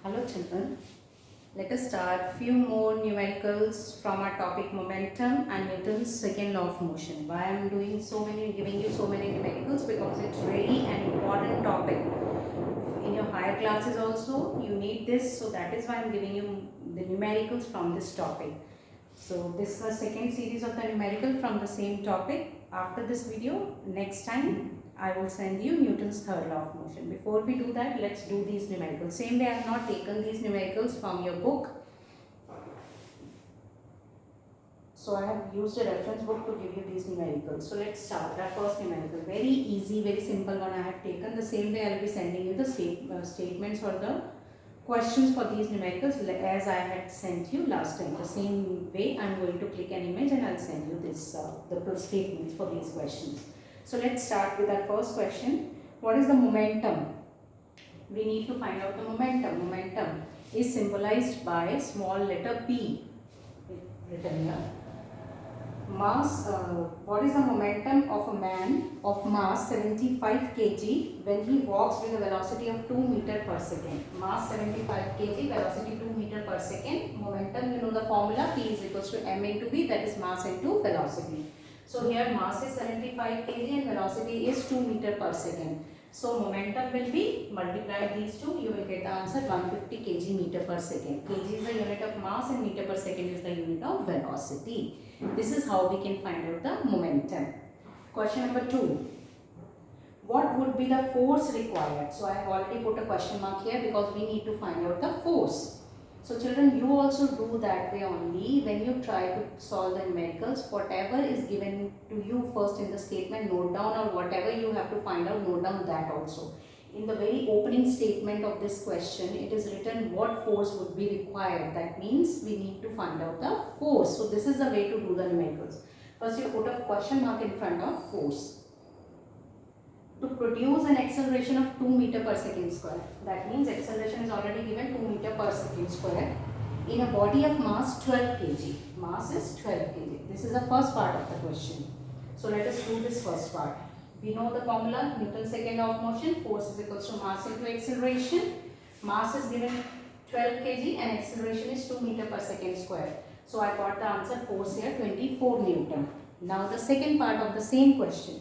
Hello children, let us start few more numericals from our topic momentum and Newton's second law of motion. Why I am doing giving you so many numericals, because it's really an important topic. In your higher classes also you need this, so that is why I am giving you the numericals from this topic. So this is the second series of the numerical from the same topic. After this video, next time I will send you Newton's third law of motion. Before we do that, let's do these numericals. Same way I have not taken these numericals from your book. So I have used a reference book to give you these numericals. So let's start our first numerical. Very easy, very simple one I have taken. The same way I will be sending you the statements or the questions for these numericals as I had sent you last time. The same way I am going to click an image and I will send you this the statements for these questions. So let's start with our first question. What is the momentum? We need to find out the momentum. Momentum is symbolized by small letter P written here. Mass, what is the momentum of a man of mass 75 kg when he walks with a velocity of 2 meter per second? Mass 75 kg, velocity 2 meter per second. Momentum, you know the formula, P is equals to m into v, that is mass into velocity. So here mass is 75 kg and velocity is 2 meter per second. So momentum will be, multiply these two, you will get the answer 150 kg meter per second. Kg is the unit of mass and meter per second is the unit of velocity. This is how we can find out the momentum. Question number 2. What would be the force required? So I have already put a question mark here because we need to find out the force. So children, you also do that way only. When you try to solve the numericals, whatever is given to you first in the statement, note down, or whatever you have to find out, note down that also. In the very opening statement of this question, it is written what force would be required. That means we need to find out the force. So this is the way to do the numericals. First you put a question mark in front of force. To produce an acceleration of 2 meter per second square. That means acceleration is already given 2 meter per second square in a body of mass 12 kg. Mass is 12 kg. This is the first part of the question. So let us do this first part. We know the formula, Newton's second law of motion, force is equals to mass into acceleration. Mass is given 12 kg and acceleration is 2 meter per second square. So I got the answer force here 24 Newton. Now the second part of the same question.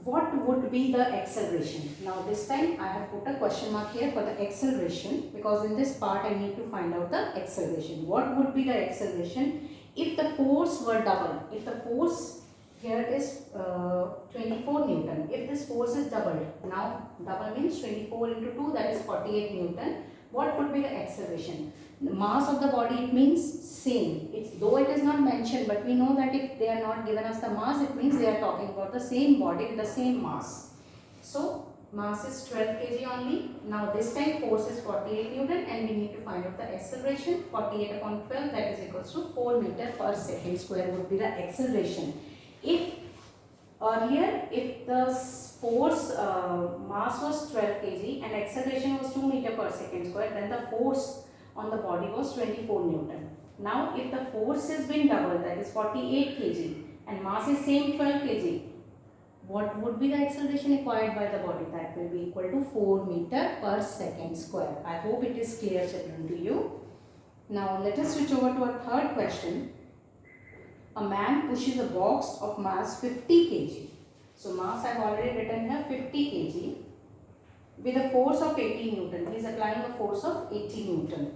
What would be the acceleration? Now this time I have put a question mark here for the acceleration, because in this part I need to find out the acceleration. What would be the acceleration if the force were doubled? If the force here is 24 Newton. If this force is doubled, now double means 24 into 2, that is 48 Newton. What would be the acceleration? The mass of the body, it means same. Though it is not mentioned, but we know that if they are not given us the mass, it means they are talking about the same body with the same mass. So mass is 12 kg only. Now this time force is 48 Newton and we need to find out the acceleration. 48 upon 12, that is equals to 4 meter per second square would be the acceleration. If earlier, if the force mass was 12 kg and acceleration was 2 meter per second square, then the force on the body was 24 Newton. Now if the force has been doubled, that is 48 kg and mass is same 12 kg, what would be the acceleration required by the body? That will be equal to 4 meter per second square. I hope it is clear, children, to you. Now let us switch over to our third question. A man pushes a box of mass 50 kg. So mass I have already written here 50 kg with a force of 80 Newton. He is applying a force of 80 Newton.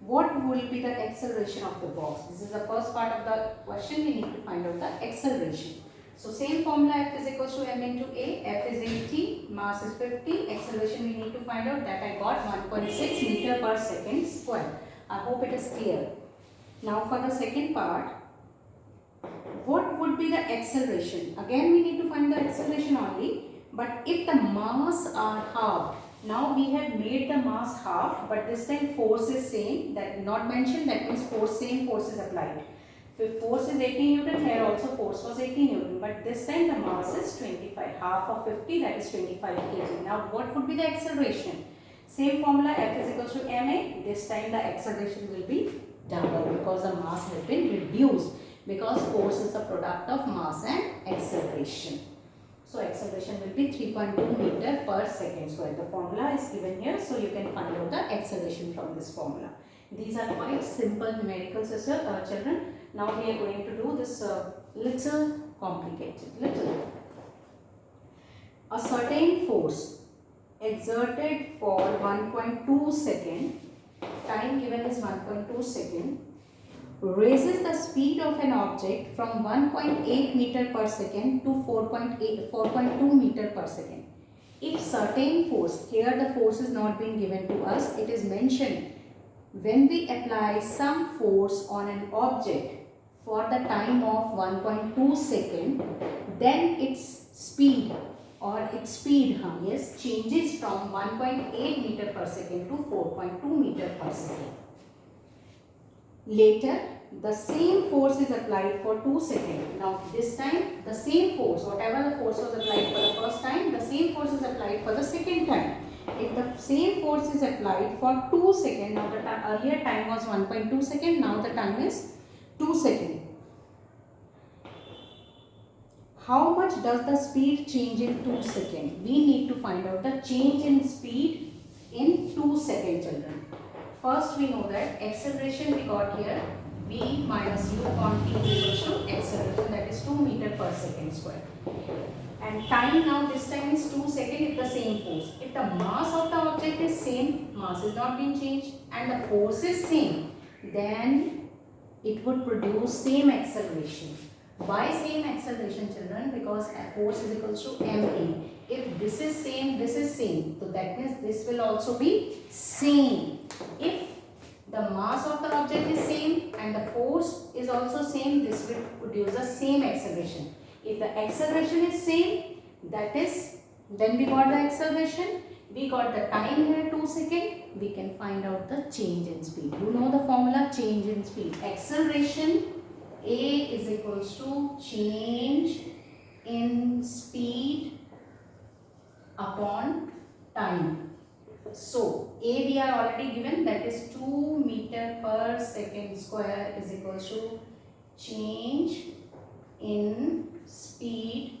What will be the acceleration of the box? This is the first part of the question. We need to find out the acceleration. So same formula, F is equals to m into a. F is 80, mass is 50. Acceleration we need to find out. That I got 1.6 meter per second square. I hope it is clear. Now for the second part, what would be the acceleration? Again we need to find the acceleration only. But if the mass are half, now we have made the mass half, but this time force is same, that not mentioned, that means force same, force is applied. If force is 80 Newton, here also force was 80 Newton, but this time the mass is 25, half of 50, that is 25 kg. Now what would be the acceleration? Same formula, F is equals to ma. This time the acceleration will be double because the mass has been reduced, because force is the product of mass and acceleration. So acceleration will be 3.2 meter per second square. The formula is given here, so you can find out the acceleration from this formula. These are quite simple numericals, children. Now we are going to do this little complicated. A certain force exerted for 1.2 second, time given is 1.2 second, raises the speed of an object from 1.8 meter per second to 4.2 meter per second. If certain force, here the force is not being given to us, it is mentioned when we apply some force on an object for the time of 1.2 second, then its speed changes from 1.8 meter per second to 4.2 meter per second. Later, the same force is applied for 2 seconds. Now, this time, the same force, whatever the force was applied for the first time, the same force is applied for the second time. If the same force is applied for 2 seconds, now the earlier time was 1.2 seconds, now the time is 2 seconds. How much does the speed change in 2 seconds? We need to find out the change in speed in 2 seconds, children. First, we know that acceleration we got here, v minus u upon t equals to acceleration, that is 2 meter per second square. And time, now this time is 2 seconds if the same force. If the mass of the object is same, mass is not being changed, and the force is same, then it would produce same acceleration. Why same acceleration, children? Because force is equals to ma. If this is same, so that means this will also be same. If the mass of the object is same and the force is also same, this will produce the same acceleration. If the acceleration is same, that is, then we got the acceleration, we got the time here 2 seconds, we can find out the change in speed. You know the formula, change in speed. Acceleration A is equals to change in speed upon time. So, A we are already given, that is 2 meter per second square is equals to change in speed,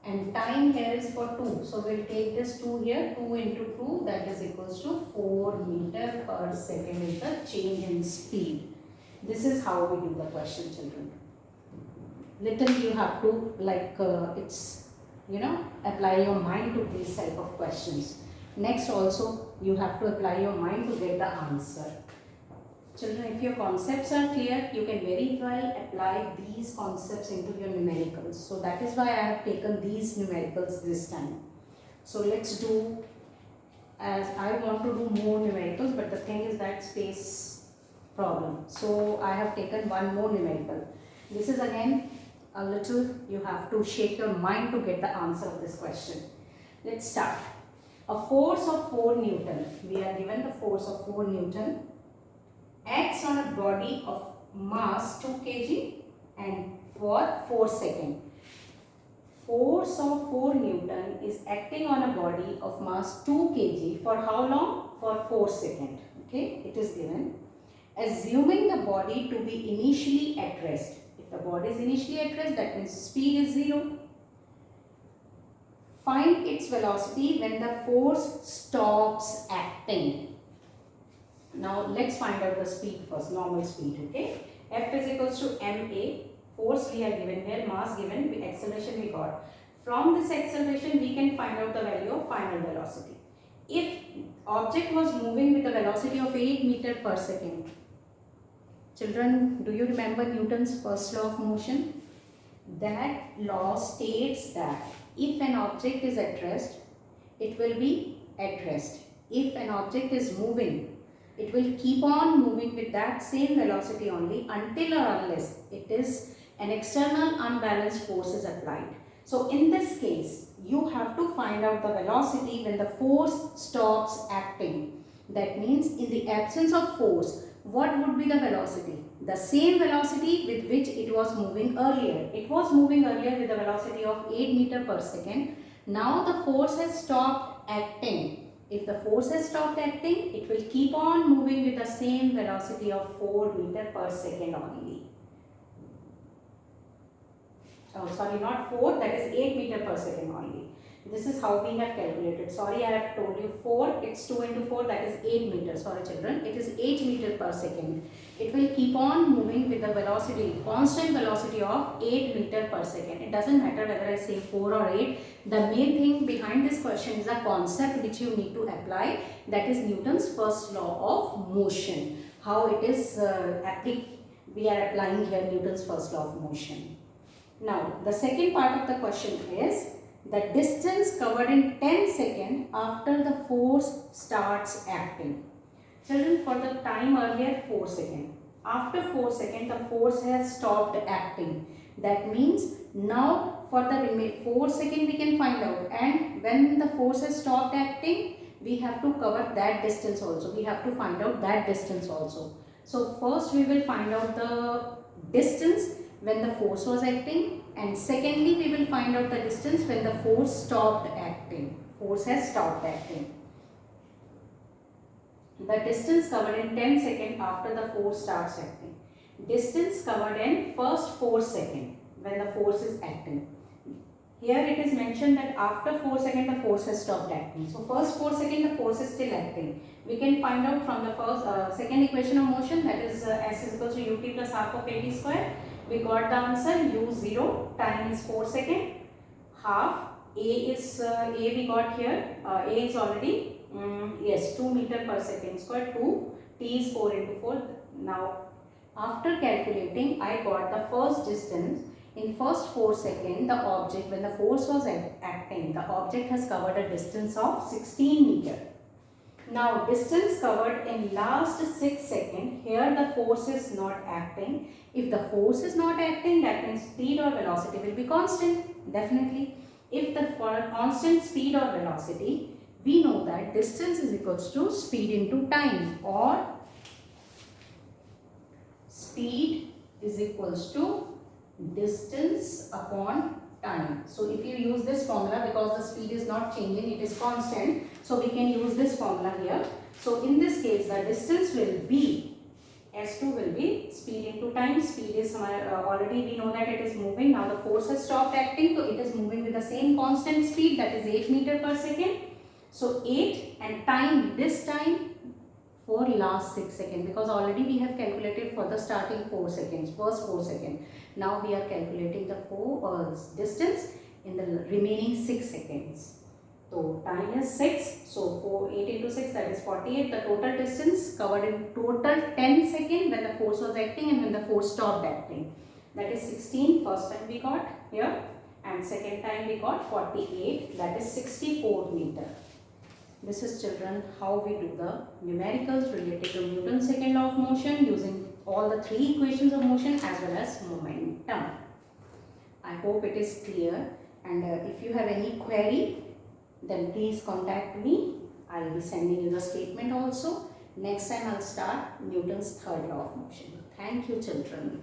and time here is for 2. So, we will take this 2 here, 2 into 2, that is equals to 4 meter per second is the change in speed. This is how we do the question, children. Little you have to apply your mind to these type of questions. Next also you have to apply your mind to get the answer. Children, if your concepts are clear, you can very well apply these concepts into your numericals. So that is why I have taken these numericals this time. So let's do, as I want to do more numericals, but the thing is that space problem. So I have taken one more numerical. This is again a little, you have to shake your mind to get the answer of this question. Let's start. A force of 4 Newton, we are given the force of 4 Newton, acts on a body of mass 2 kg and for 4 seconds. Force of 4 Newton is acting on a body of mass 2 kg for how long? For 4 seconds. Okay, it is given. Assuming the body to be initially at rest. If the body is initially at rest, that means speed is 0. Find its velocity when the force stops acting. Now let's find out the speed first, normal speed, okay. F is equals to ma, force we are given here, mass given, acceleration we got. From this acceleration we can find out the value of final velocity. If object was moving with a velocity of 8 meter per second, children, do you remember Newton's first law of motion? That law states that if an object is at rest, it will be at rest. If an object is moving, it will keep on moving with that same velocity only until or unless it is an external unbalanced force is applied. So in this case, you have to find out the velocity when the force stops acting. That means in the absence of force, what would be the velocity? The same velocity with which it was moving earlier. It was moving earlier with a velocity of 8 meter per second. Now the force has stopped acting. If the force has stopped acting, it will keep on moving with the same velocity of 4 meter per second only. sorry, not 4, that is 8 meter per second only. This is how we have calculated. Sorry, I have told you 4, it's 2 into 4, that is 8 meters. Sorry children, it is 8 meter per second. It will keep on moving with the velocity, constant velocity of 8 meter per second. It doesn't matter whether I say 4 or 8. The main thing behind this question is a concept which you need to apply, that is Newton's first law of motion. How it is we are applying here Newton's first law of motion. Now, the second part of the question is the distance covered in 10 seconds after the force starts acting. Children, for the time earlier 4 seconds. After 4 seconds, the force has stopped acting. That means now for the 4 seconds we can find out, and when the force has stopped acting, we have to cover that distance also. We have to find out that distance also. So first we will find out the distance when the force was acting, and secondly we will find out the distance when the force stopped acting. Force has stopped acting. The distance covered in 10 seconds after the force starts acting. Distance covered in first 4 seconds when the force is acting. Here it is mentioned that after 4 seconds the force has stopped acting. So first 4 seconds the force is still acting. We can find out from the first second equation of motion, that is S is equal to ut plus half of at square. We got the answer u0, time is 4 seconds, half, a we got here, a is already, yes, 2 meter per second square, 2, t is 4 into 4. Now after calculating, I got the first distance. In first 4 seconds, the object, when the force was acting, the object has covered a distance of 16 meter. Now distance covered in last 6 seconds, here the force is not acting. If the force is not acting, that means speed or velocity will be constant, definitely. If the constant speed or velocity, we know that distance is equals to speed into time, or speed is equals to distance upon time. So if you use this formula, because the speed is not changing, it is constant, so we can use this formula here. So in this case, the distance will be, S2 will be speed into time. Speed is already we know that it is moving. Now the force has stopped acting, so it is moving with the same constant speed, that is 8 meter per second. So 8, and time, this time for last 6 seconds, because already we have calculated for the starting 4 seconds, first 4 seconds. Now we are calculating the distance in the remaining 6 seconds. So time is 6, so 8 into 6, that is 48. The total distance covered in total 10 seconds when the force was acting and when the force stopped acting. That is 16, first time we got here, and second time we got 48, that is 64 meter. This is, children, how we do the numericals related to Newton's second law of motion using all the 3 equations of motion as well as momentum. I hope it is clear, and if you have any query, then please contact me. I will be sending you the statement also. Next time I will start Newton's third law of motion. Thank you, children.